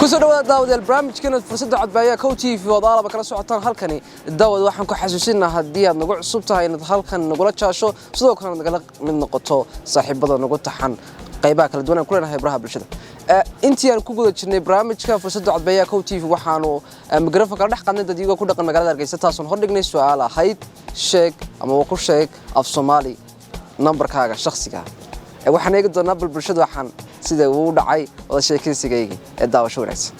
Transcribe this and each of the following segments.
kusoo dhawaada daawadayaal barnaamijkeena fursadda codbaahiyaha Kow TV wadaala kala socotaan halkani daawad waxaan ku xasuusinaa haddii aad nagu cusub tahay inaad halkan nagula jaasho sidoo kale nagala mid noqoto saaxiibada nagu taxan qaybaha kala duwan ee ku leenahay baraha bulshada intii aan ku guda jirnay barnaamijka fursadda codbaahiyaha Kow TV waxaanu mikrofoonka dhex qadnay dad iyaga ku dhaqan magaalada Hargeysa taasoo hor dhignay su'aal ahayd sheeg ama ku sheeg af Soomaali nambarkaaga shakhsiga waxaan eegi doonaa bulshada waxaan sida uu dhacay wada sheekaysigayga ee daawasho wanaagsan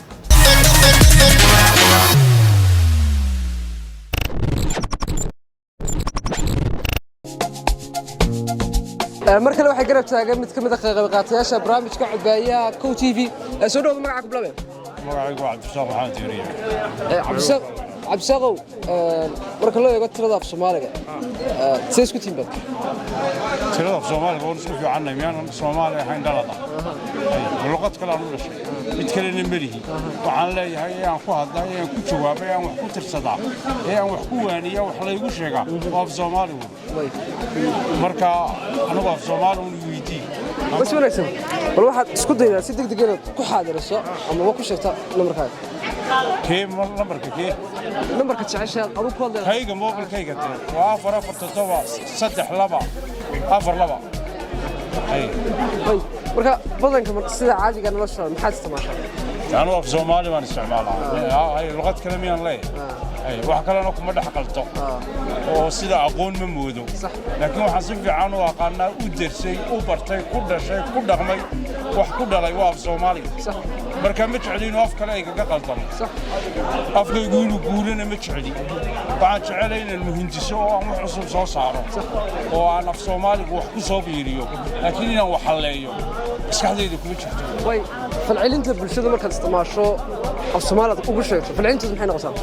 markale waxay garab taagan mid kamid ah qaybqaatayaasha barnaamijka codbaahiyaha Kow TV soo dhawaad magaca ku bilaabay magacaygu Cabdishaaq waxaan tiiriyaa Cabdishaaqow marka loo eego tirada af Soomaaliga see isku tiimba tirada af Soomaaliga oo isku fiicanay miyaan Soomaali ahayn dhalada luqad kale aan u dhashay mid kale nimarihi waxaan leeyahay aan ku hadlay aan ku jawaabay aan wax ku tirsadaa aan wax ku waaniyo wax la igu sheegaa af Soomaali marka anigu af Soomaali u weydiiyay bas wanaagsan bal waxaad isku daydaa si degdeg ah ku xaadirayso ama ku sheegta nambarkaaga كيف نمبرك كيف؟ نمبرك تعيشها أروح ولا؟ هيجا موبل كيجا وافر تطوع صدح لبا افر لبا هي طيب مركا بدن كمان سيدا عادي كان ولا شو محد استماشى أنا في الصومالي ما نستعملها هاي لغة كلامي أنا ليه هاي واحد كلامنا كم مرة حقلته وسيدا أقول من مودو لكن وحسب في عنو وقالنا ودرسي وبرتي كل شيء كل رقمي واحد كل رأي واقف صومالي صح مركا متعلين واقف كلاي كقلتهم صح أفضل يقولنا متعلين بعد شعلين المهندسين وحصل صاروا صح وأنا في الصومالي وحكو صوبيريو لكن أنا وحليو بس كذا يدك متعلين وي فالعلنت بالشدة مركز استماشوا الصومالي وقول شيء فالعلنت محين غصان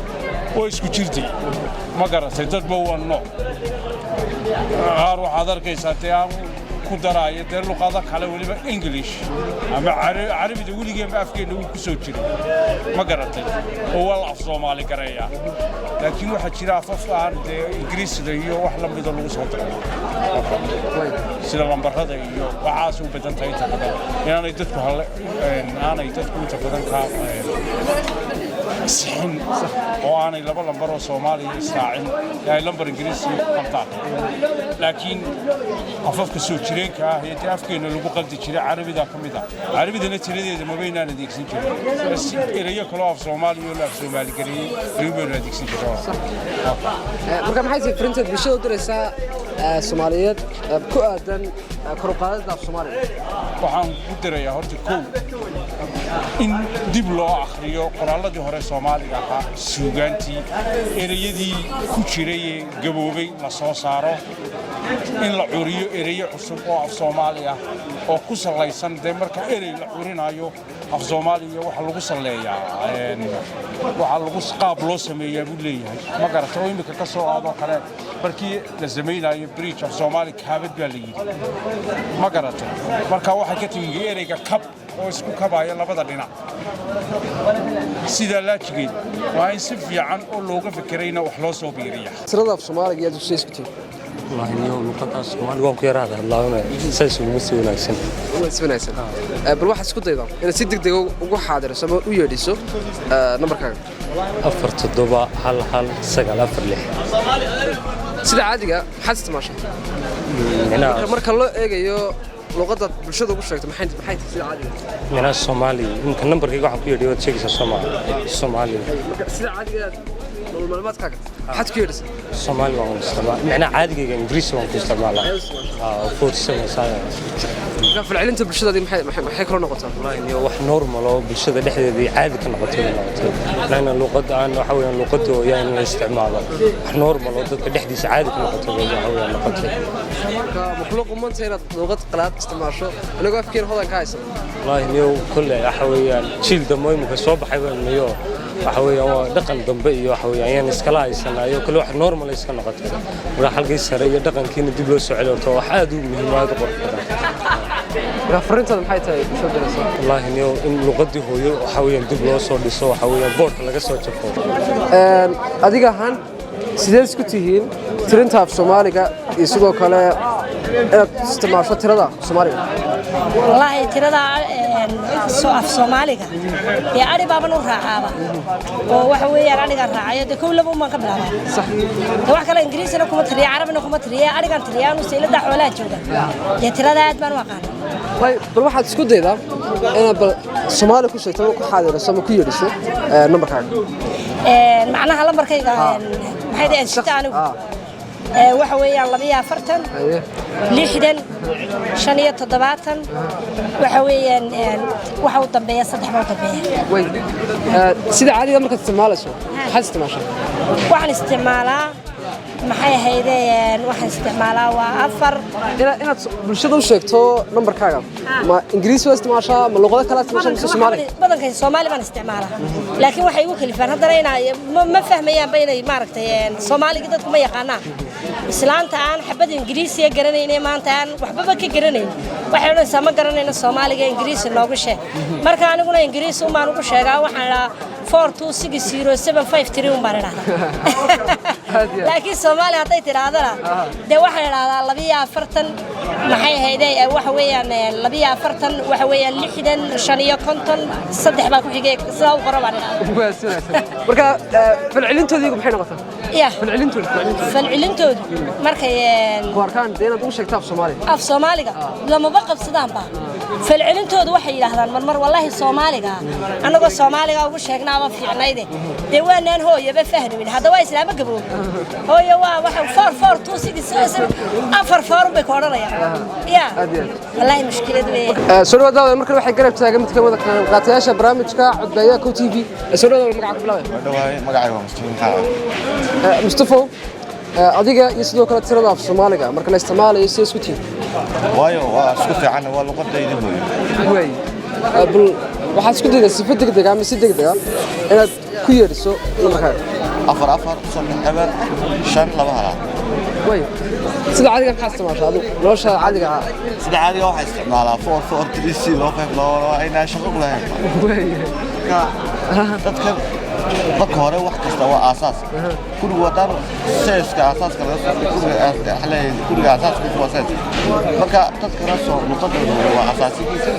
ويسكو تشيرتي ما قرأت تدبوا النوع أروح هذا الكيساتي كدراية در لغة كلا ولي إنجليش أما عربي تقولي جيم أفكار نقول كسوتشي ما قرأت هو الأفضل مالي كرايا لكن واحد شراء ففان إنجليز ده يو واحد لم يدلوا صوت سيدا لمبر هذا يو وعاسو بدن تايتا كذا يعني أنا يدتكم تفضل كاف سحن وأنا لبلا لمبر صومالي ساعن يعني لمبر إنجليزي قطع لكن أفكر كسوتشي هي تأفكر إنه لو بقلت شراء عربي ذا كم ذا عربي ذا نتريد ما بيننا نديك سنجر بس إليه كلام صومالي ولا صومالي كريه يبون نديك سنجر مركب حيث فرنسا بشو درسا Soomaaliyeed ku aadan kor u qaadida Soomaaliya waxaan ku dirayaa horta kow in dib loo akhriyo qoraalladii hore Soomaaliga ahaa suugaantii ereyadii ku jiray gaboobay la soo saaro in la curiyo ereyo cusub oo af Soomaali ah oo ku salaysan marka erey la curinayo af Soomaaliya waxa lagu saleeyaa waxa lagu qaab loo sameeyaa buu leeyahay ma garato imika ka soo aado kale markii la sameeyay bridge of Somali kaabad baa la yiri ma garato marka waxa ka timi ereyga kab oo isku kabaya labada dhinac sida la jigay waa in si fiican oo looga fikirayna wax loo soo biiriyaa tirada af Soomaaliga iyo dugsiga isku tiir والله اليوم لقطة الصومال وام كيراد اللهم سلسل مسوي ناكسن سبنايسن بل واحد اسكو دايدا إن سيدك دقيقة ugu xaadirayso u yeedhiso nambarkaaga أفر تضبع هل سجل أفر لح sida caadiga maxaad isticmaashaa marka loo eegayo luqadda bulshada ugu sheegto maxay sida caadiga من الصومالي يمكن نمبر كي واحد كيردي وتشيك الصومالي sida caadiga المعلوماتكاga maxaad ku yeedhisaa الصومالي وان استعمال معناه عادي إنجليزي وان استعماله فوت سنة ساعة في العلنت بالشدة maxay kala noqotaa والله إني واحد نورمال أو بالشدة لحد دي عادي كنا قتلنا لأن اللغة أنا حاول اللغة يعني استعماله واحد نورمال أو ضد لحد دي عادي كنا قتلنا حاول نقتل مخلوق ومن تيرا لغة قلات استعماشه أنا قاعد أفكر هذا كايس والله إني كل حاول شيل دموي مكسوب حاول إنه وحوي هو دقن دنبي وحوي يعني إسكالاي سنة يو كل واحد نورمال إسكال قتل وراح حلقة سرية دقن كين دبلو سعيد وتو حادو من ما يقدر رفرنت maxay tahay soo diraysaa والله إن لغتي هو حوي دبلو صور دسوا حوي بورد لقى صور شفو adiga ahaan sidee isku tihiin tirinta af Soomaaliga iyo sidoo kale inaad isticmaasho tirada Soomaaliga والله ترى af Soomaaliga ee ari baaban u raacaaba oo waxa weeyaan aniga raacayo de kow laba uma ka bilaabay صح wax kale Ingiriisina kuma tiriya Carabina kuma tiriya arigan tiriyaanu seelada xoolaha jooga ee tirada aad baan u aqaan bal waxaad isku daydaa inaad bal Soomaali ku sheegto ku xaadirayso ama ku yeedhiso numberkaaga macnaha lambarkayga maxay tahay shaqaanigu waxa weeyaan 240 60 75 waxa weeyaan waxa uu dambeeya 3 baa dambeeya way sida caadiga markaad isticmaalayso maxaad isticmaashaa waxaan isticmaalaa maxay ahaydeen waxaan isticmaalaa waa 4 inaad bulshada u sheegto numberkaaga ma Ingiriisi waa isticmaashaa ma luqado kale isticmaashaa Soomaali badanka Soomaali baan isticmaalaa laakiin waxay ugu kalifaan haddana inay ma fahmayaan baynay maaragtay Soomaaliga dadku ma yaqaanaan islaanta aan xabad Ingiriisi garanayna maanta aan waxba ka garanayn waxay odhanaysaa ma garanayna Soomaaliga Ingiriisi loogu sheeg marka aniguna Ingiriisi uma aan ugu sheegaa waxaan la 4260753 baan idhaahdaa laakiin Soomaali hadday tiraadana de waxaan idhaahdaa 240 maxay ahaydee waxa weeyaan 240 waxa weeyaan 60 55 3 baa ku xigay sida uu qorabaan marka falcelintoodiigu maxay noqotaa ya falcelintoodu markay qorkaan deena u sheegtaa af Soomaaliga lama qabsadaan ba falcelintoodu waxay yiraahdaan marmar wallahi Soomaaliga anagoo Soomaaliga ugu sheegnaa ma fiicnayde de waanaan hooyaba fahmin hadda waa islaama gaboob hooyo waa waxa 44267 afar forum bay koodhanayaan ya wallahi mushkilad weey soo dhawaada markii waxay garab taagan mid kamid ah qaatayaasha barnaamijka codbaya ku TV soo dhawaada magaca ku bilaabay magacayga Mustafa Mustafa adiga iyo sidoo kale tirada af Soomaaliga marka la isticmaalayo si isku tiin waayo waa isku fiican waa luqadayda way bal waxaad isku daydaa si degdeg ah ama si degdeg ah inaad ku yeeriso numberkaaga 445 way sida caadiga maxaa isticmaashaa adigu nolosha caadiga ah sida caadiga waxaa isticmaalaa 443 waa inaa shaqo lahayn way dadka marka hore wax kasta waa aasaas kulliga wadaan sayska aasaska laga soo kulliga aasaska waa sayska marka dadka soo luqadooda waa asaasigiisa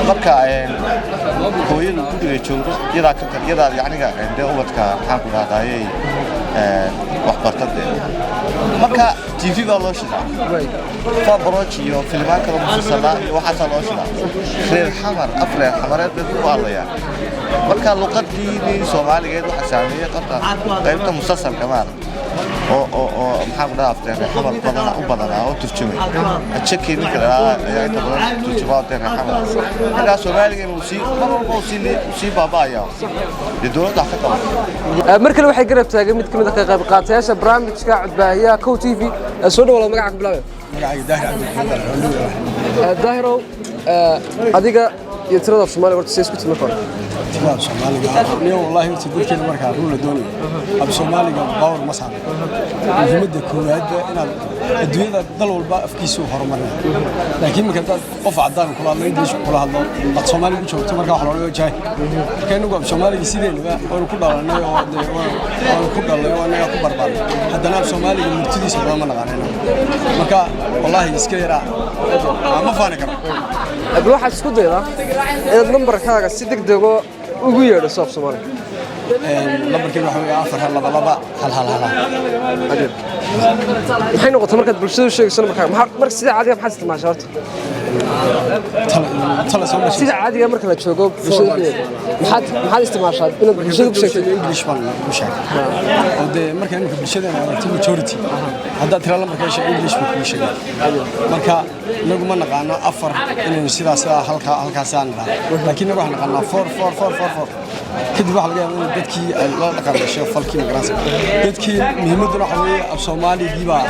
marka hooyada guriga joogto iyada ka tariyada yacniga de ubadka maxaan ku dhahdaayay wax bartade marka TV baa loo shidaa فبروج يو فيلمان كلام مسلسلات وحصل أشياء خير حمر أفرح حمرات بتقول يعني مركا لقط دي سومالي جد وحسامية قطع قيمته مسلسل كمان أو محمد أفتح حمر بدنا أو تفشمي أتشكي نكرا يعني تبغى تجيبها تاني حمر مركا سومالي جد وسي بابا يا بدون ضحك مركل waxay garab taagan mid kamid ah qayb qaatayaasha barnaamijka codbaahiya Cow TV soo dhawaada magaca ku bilaabay Daahiro adiga iyo tirada Soomaaliga horta isku timid kor tirada Soomaaliga wallahi inta dadkeena markaa run la doonayo ab Soomaaliga power ma saaro muhiimada koowaad inaad adduunyada dal walba afkiisu horumarinayo laakiin marka dad qof cadaan kula hadlay English kula hadlo dad Soomaaliga joogto marka wax loo jaay keenugu ab Soomaaliga sideenaba oo ku dhalanay oo ku dhalay oo anaga ku barbaarnay haddana Soomaaliga murtidiisa lama naqaanayno marka wallahi iska yara ma faani karo abul waxa isku dayda inaad numberkaaga si degdeg ah ugu yeedho soof Soomaaliga numberkii waxa weeye 422 maxay noqotay markaad bulshada u sheegayso numberkaaga marka sida caadiga maxaad isticmaashaa horta sida caadiga marka la joogo bulshada maxaad isticmaashaa inaad bulshada ku sheegto English baan u sheegay oo de marka inta bulshada ay majority hadda tira lambarka sheegay English baan ku sheegay marka nagu ma naqaano afar inay sidaas halkaas aan raacay laakiin nagu waxaan naqaanaa 4444 kadib waxa laga yaabaa dadkii ay la dhaqaaqasho falkii magaraas dadkii muhiimaduna waxa weeye af Soomaaliga baa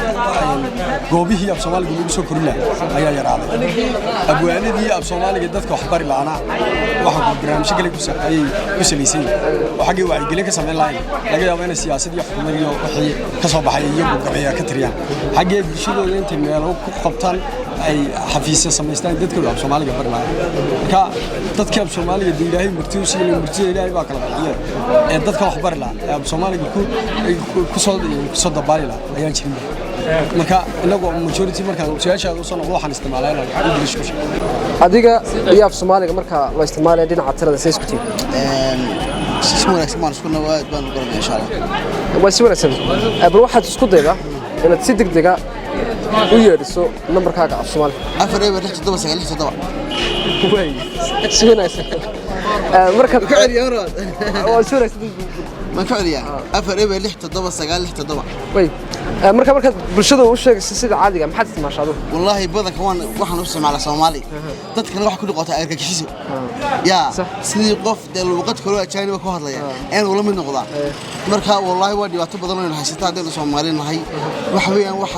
goobihii af Soomaaliga lagu soo korinay ayaa yaraaday abwaanadii af Soomaaliga dadka wax bari laana waxa ku barnaamij kale ku salaysan waxa ay gelin ka sameyn lahayn laga yaabaa in siyaasadii xukuumadii wixii ka soo baxay iyo gabeeya ka tiriyaan xagee bulshadooda inta meel ku qabtaan ay xafiisyo samaystaan dadka af Soomaaliga barnaamij marka dadka af Soomaaliga Ilaahay murtiisa Ilaahay baa kala qadiya ee dadka wax bari la af Soomaaliga ku soo dabaali la ayaan jirin marka inagu majority markaan su'aashaada u soo noqdo waxaan isticmaalaa inaan English ku sheego adiga iyo af Soomaaliga marka loo isticmaalayo dhinaca tirada say isku tihiin si wanaagsan baan isku nawaad baan u garanay insha Allah waa si wanaagsan bal waxaad isku daydaa inaad si degdeg ah u yeedhiso nambarkaaga af Soomaaliga 467 way si wanaagsan marka ku celiyo horood waa si wanaagsan ma ku celiyo 467 way marka bulshada u sheegaysa sida caadiga maxaad isticmaashaa wallahi badanka waxaan u isticmaalaa Soomaali dadkana wax ku dhiqota argagixisho ya sidii qof luqad kale ajaaniba ku hadlaya aan wala mid noqdaa marka wallahi waa dhibaato badan oo haysataa dadka Soomaali nahay waxa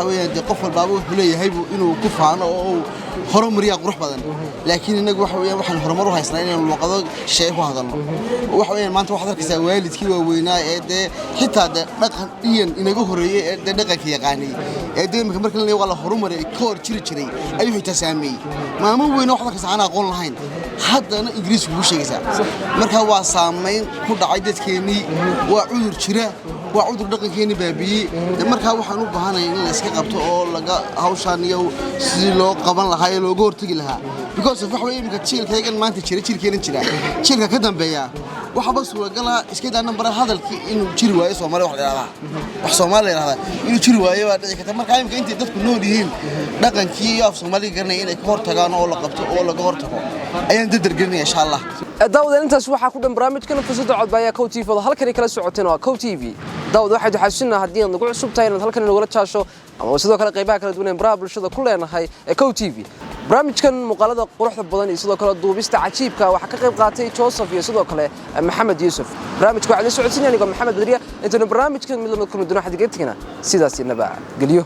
weeyaan qof walba wuxuu leeyahay inuu ku faano oo horumariya qurux badan laakiin inagu waxaan horumar u haysnaa inaan luqado shay ku hadalno waxa weeyaan maanta waxaad arkaysaa waalidkii waaweynaa ee xitaa dhaqan inaga horeeyay ee dhaqanka yaqaanay ee marka la wala horumariya koor jiray ayuu xitaa saameeyay maamo weyn waxaad arkaysaa aan aqoon lahayn haddana Ingiriisku u sheegaysaa marka waa saameyn ku dhacay dadkeenii waa cudur jira waa cudur dhaqankeeni baabiyay marka waxaan u baahanahay in la iska qabto oo laga hawshan iyo si loo qaban lahaa ee looga hortagi lahaa because of waxa imka jiilkaygan maanta jiilka ka dambeeya waxa bas suuragal ah iska daa nambar hadalkii inuu jiri waayo Soomaali wax Soomaali yiraahdaa inuu jiri waayo waa dhici karta marka imka intii dadku nool yihiin dhaqankii iyo af Soomaali garanay inay ka hortagaan oo la qabto oo laga hortago ayaan dardargelinaya insha Allah daawada intaas waxa ku dhan barnaamijkan fursada codbaya Cow TV halkan kala socoteen waa Cow TV daawada waxaad xasuusinaa haddii aad nagu cusub tahay inaad halkan nagula jaasho ama sidoo kale qaybaha kala duwan ee baraha bulshada ku leenahay ee Cow TV barnaamijkan muuqaalada quruxda badan iyo sidoo kale duubista cajiibka waxa ka qayb qaatay Joseph iyo sidoo kale Maxamed Yusuf barnaamijku waxa la socodsiinayay aniga Maxamed Badriya inta barnaamijkan mid la mid kulmi doona xadigeedkina sidaas inaba galiyo